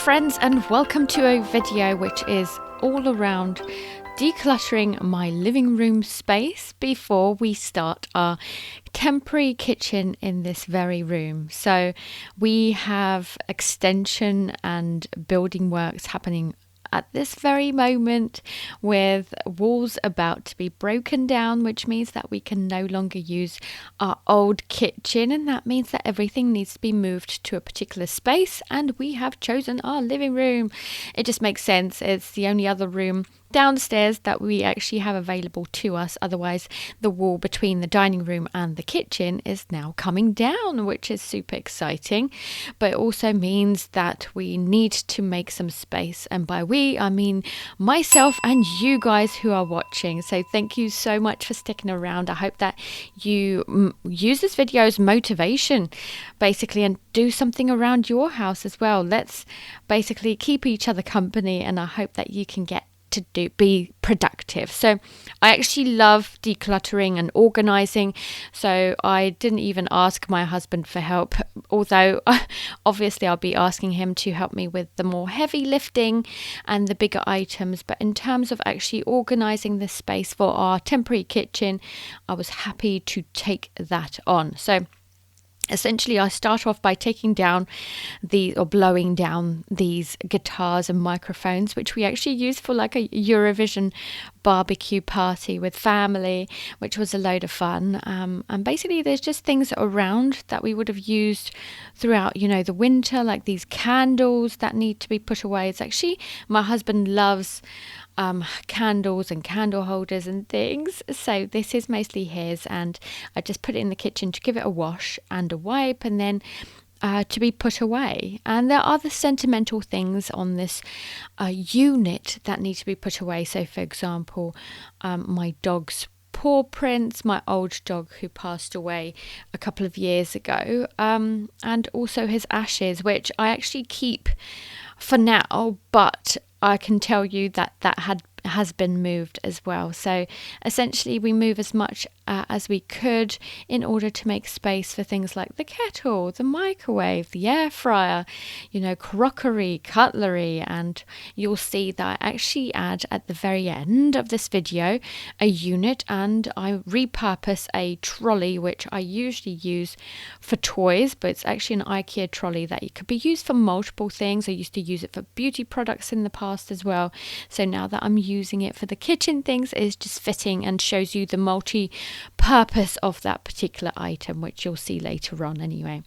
friends, and welcome to a video which is all around decluttering my living room space before we start our temporary kitchen in this very room. So we have extension and building works happening at this very moment, with walls about to be broken down, which means that we can no longer use our old kitchen, and that means that everything needs to be moved to a particular space, and we have chosen our living room. It just makes sense. It's the only other room downstairs that we actually have available to us. Otherwise, the wall between the dining room and the kitchen is now coming down, which is super exciting. But it also means that we need to make some space, and by we I mean myself and you guys who are watching. So thank you so much for sticking around. I hope that you use this video as motivation basically, and do something around your house as well. Let's basically keep each other company, and I hope that you can get to be productive. So I actually love decluttering and organizing, so I didn't even ask my husband for help, although obviously I'll be asking him to help me with the more heavy lifting and the bigger items. But in terms of actually organizing this space for our temporary kitchen, I was happy to take that on. So essentially, I start off by taking down blowing down these guitars and microphones, which we actually used for like a Eurovision barbecue party with family, which was a load of fun. And basically, there's just things around that we would have used throughout, the winter, like these candles that need to be put away. It's actually, my husband loves candles and candle holders and things, so this is mostly his, and I just put it in the kitchen to give it a wash and a wipe, and then to be put away. And there are other sentimental things on this unit that need to be put away. So for example, my dog's paw prints, my old dog who passed away a couple of years ago, and also his ashes, which I actually keep for now, but I can tell you that has been moved as well. So essentially we move as much as we could in order to make space for things like the kettle, the microwave, the air fryer, crockery, cutlery. And you'll see that I actually add at the very end of this video a unit, and I repurpose a trolley, which I usually use for toys, but it's actually an IKEA trolley that it could be used for multiple things. I used to use it for beauty products in the past as well. So now that I'm using it for the kitchen things, it's just fitting and shows you the multi-purpose of that particular item, which you'll see later on anyway.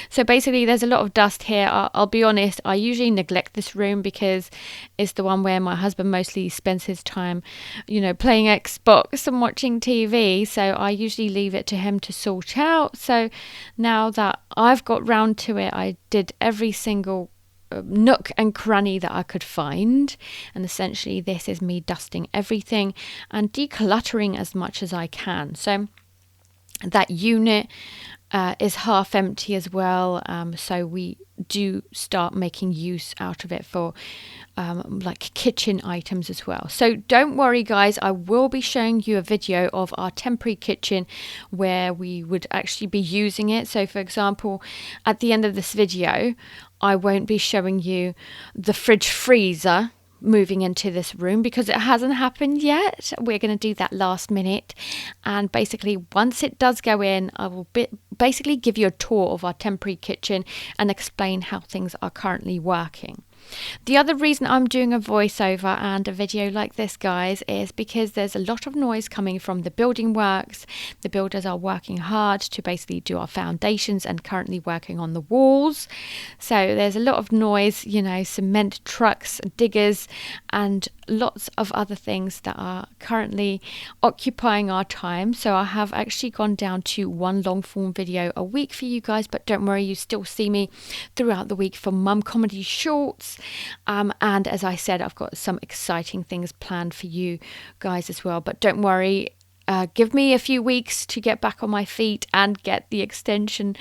So basically there's a lot of dust here. I'll be honest, I usually neglect this room because it's the one where my husband mostly spends his time, playing Xbox and watching TV. So I usually leave it to him to sort out. So now that I've got round to it, I did every single nook and cranny that I could find, and essentially this is me dusting everything and decluttering as much as I can. So that unit is half empty as well, so we do start making use out of it for like kitchen items as well. So don't worry guys, I will be showing you a video of our temporary kitchen where we would actually be using it. So for example, at the end of this video I won't be showing you the fridge freezer moving into this room because it hasn't happened yet. We're going to do that last minute, and basically once it does go in, I will basically give you a tour of our temporary kitchen and explain how things are currently working. The other reason I'm doing a voiceover and a video like this, guys, is because there's a lot of noise coming from the building works. The builders are working hard to basically do our foundations and currently working on the walls. So there's a lot of noise, cement trucks, diggers, and lots of other things that are currently occupying our time. So I have actually gone down to one long form video a week for you guys, but don't worry, you still see me throughout the week for mum comedy shorts. And as I said, I've got some exciting things planned for you guys as well, but don't worry, give me a few weeks to get back on my feet and get the extension,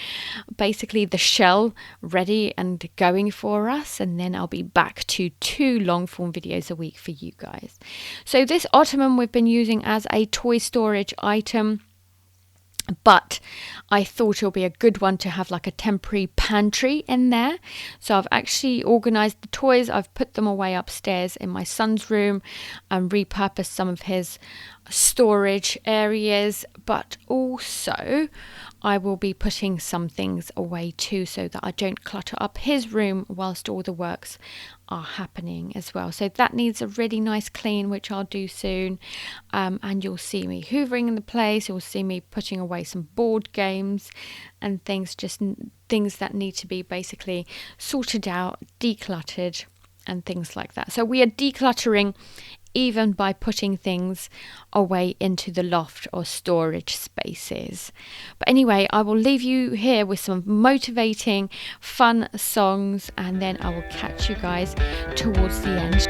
basically the shell, ready and going for us, and then I'll be back to 2 long form videos a week for you guys. So this ottoman we've been using as a toy storage item. but I thought it'll be a good one to have like a temporary pantry in there. So I've actually organized the toys. I've put them away upstairs in my son's room and repurposed some of his storage areas, but also I will be putting some things away too, so that I don't clutter up his room whilst all the works are happening as well. So that needs a really nice clean, which I'll do soon. And you'll see me hoovering in the place. You'll see me putting away some board games and things, just things that need to be basically sorted out, decluttered and things like that. So we are decluttering even by putting things away into the loft or storage spaces. But anyway, I will leave you here with some motivating, fun songs, and then I will catch you guys towards the end.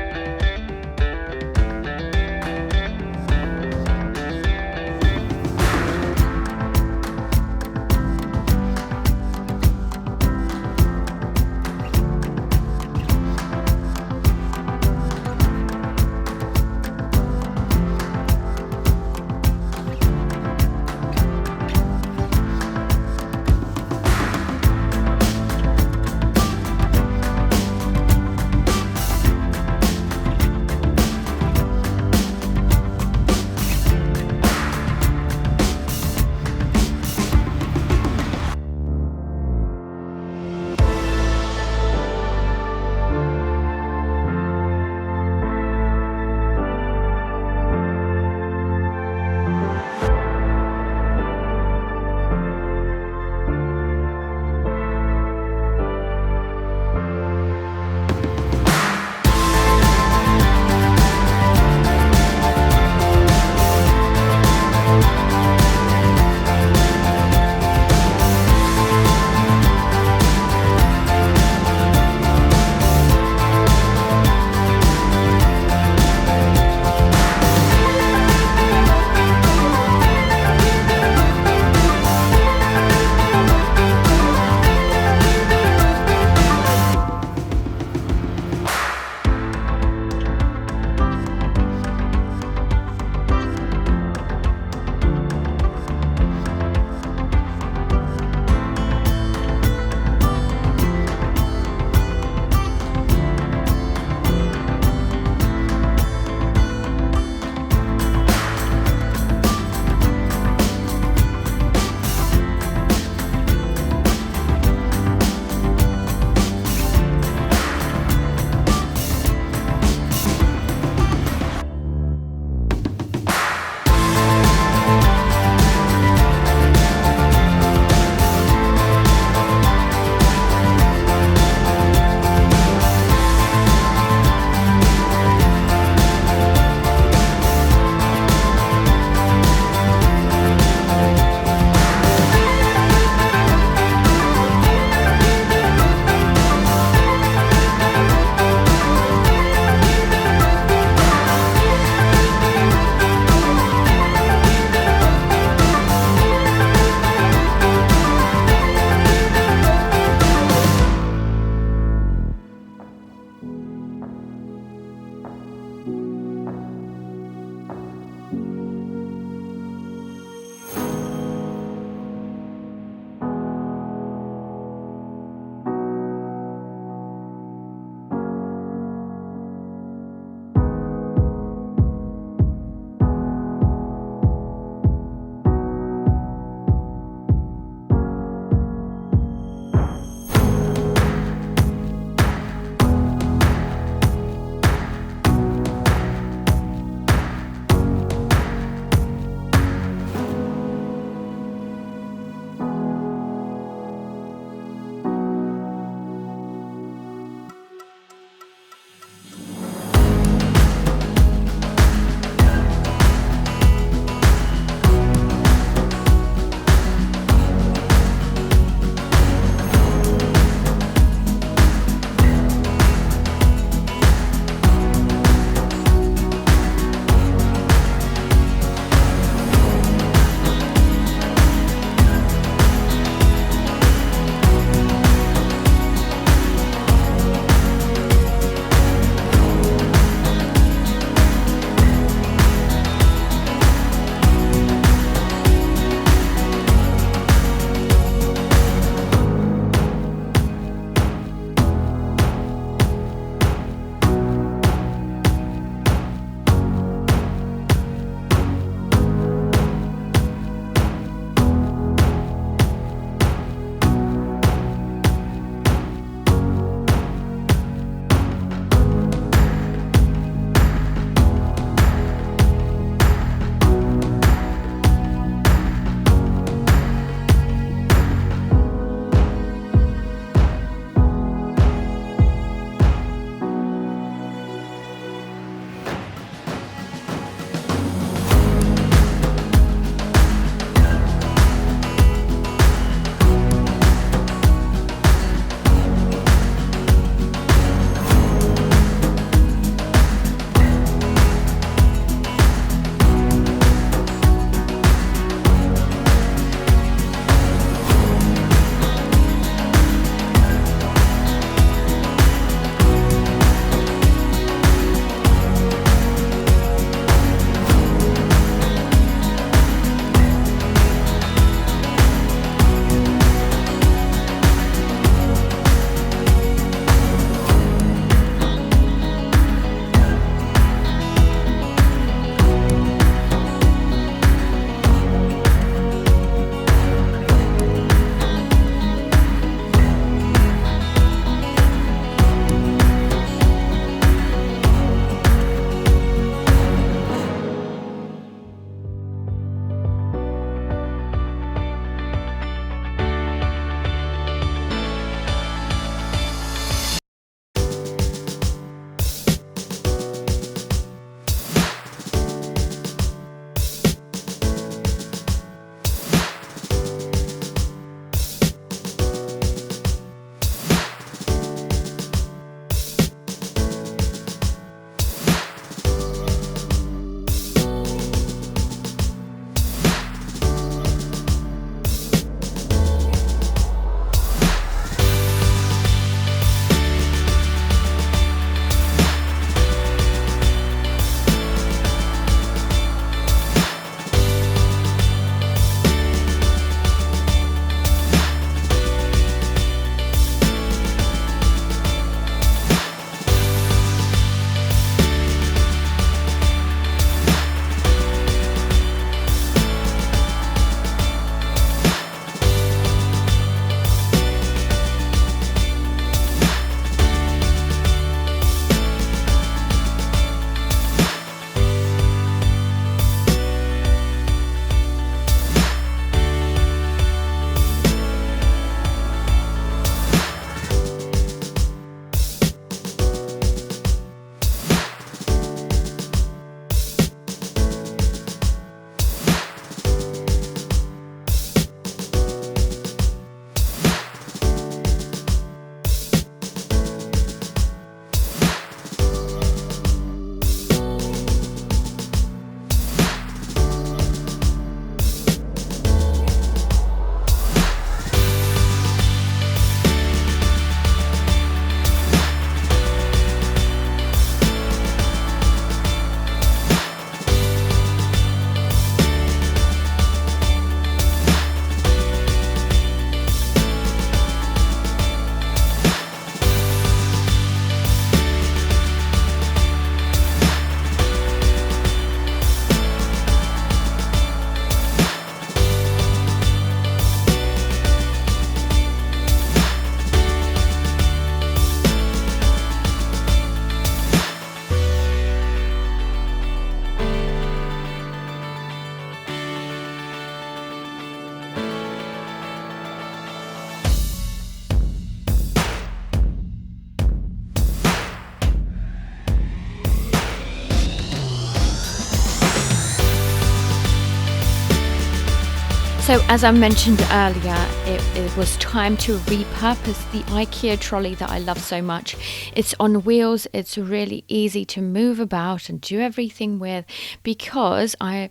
So as I mentioned earlier, it was time to repurpose the IKEA trolley that I love so much. It's on wheels, it's really easy to move about and do everything with, because I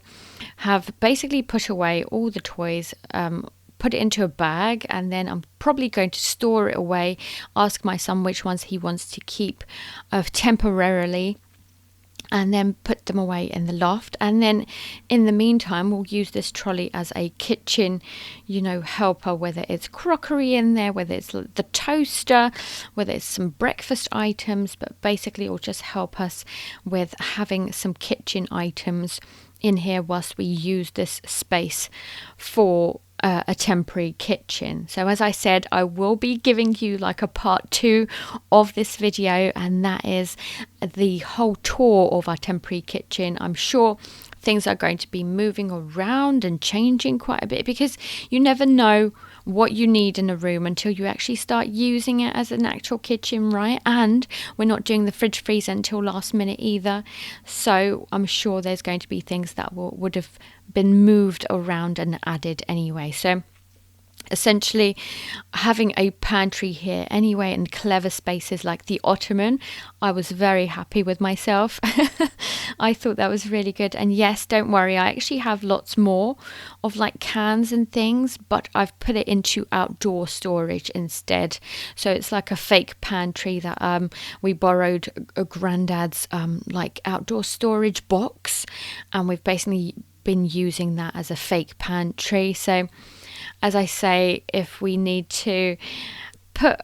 have basically put away all the toys, put it into a bag, and then I'm probably going to store it away, ask my son which ones he wants to keep temporarily, and then put them away in the loft. And then in the meantime, we'll use this trolley as a kitchen, helper, whether it's crockery in there, whether it's the toaster, whether it's some breakfast items, but basically it will just help us with having some kitchen items in here whilst we use this space for a temporary kitchen. So as I said, I will be giving you like a part 2 of this video, and that is the whole tour of our temporary kitchen. I'm sure things are going to be moving around and changing quite a bit, because you never know what you need in a room until you actually start using it as an actual kitchen, right? And we're not doing the fridge freezer until last minute either, so I'm sure there's going to be things that would have been moved around and added anyway. So essentially, having a pantry here anyway, and clever spaces like the ottoman, I was very happy with myself. I thought that was really good. And yes, don't worry, I actually have lots more of like cans and things, but I've put it into outdoor storage instead. So it's like a fake pantry that we borrowed a granddad's like outdoor storage box, and we've basically been using that as a fake pantry. So as I say, if we need to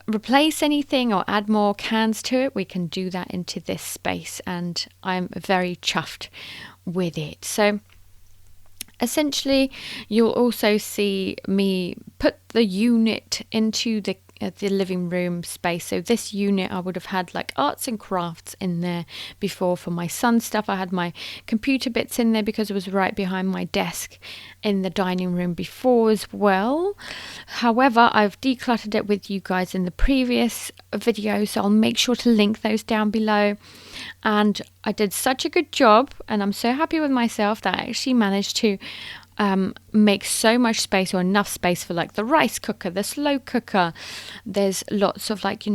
replace anything or add more cans to it, we can do that into this space, and I'm very chuffed with it. So essentially, you'll also see me put the unit into the living room space. So this unit, I would have had like arts and crafts in there before for my son's stuff. I had my computer bits in there because it was right behind my desk in the dining room before as well. However, I've decluttered it with you guys in the previous video, so I'll make sure to link those down below. And I did such a good job, and I'm so happy with myself that I actually managed to make so much space, or enough space, for like the rice cooker, the slow cooker. There's lots of like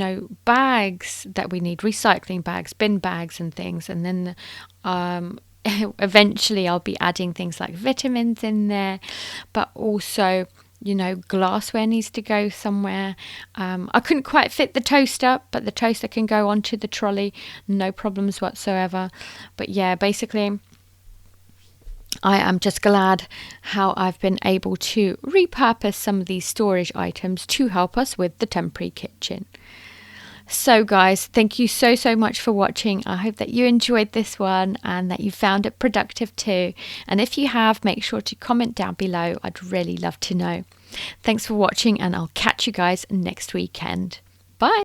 bags that we need, recycling bags, bin bags and things. And then eventually I'll be adding things like vitamins in there, but also glassware needs to go somewhere. I couldn't quite fit the toaster, but the toaster can go onto the trolley, no problems whatsoever. But yeah, basically I am just glad how I've been able to repurpose some of these storage items to help us with the temporary kitchen. So guys, thank you so much for watching. I hope that you enjoyed this one and that you found it productive too. And if you have, make sure to comment down below. I'd really love to know. Thanks for watching, and I'll catch you guys next weekend.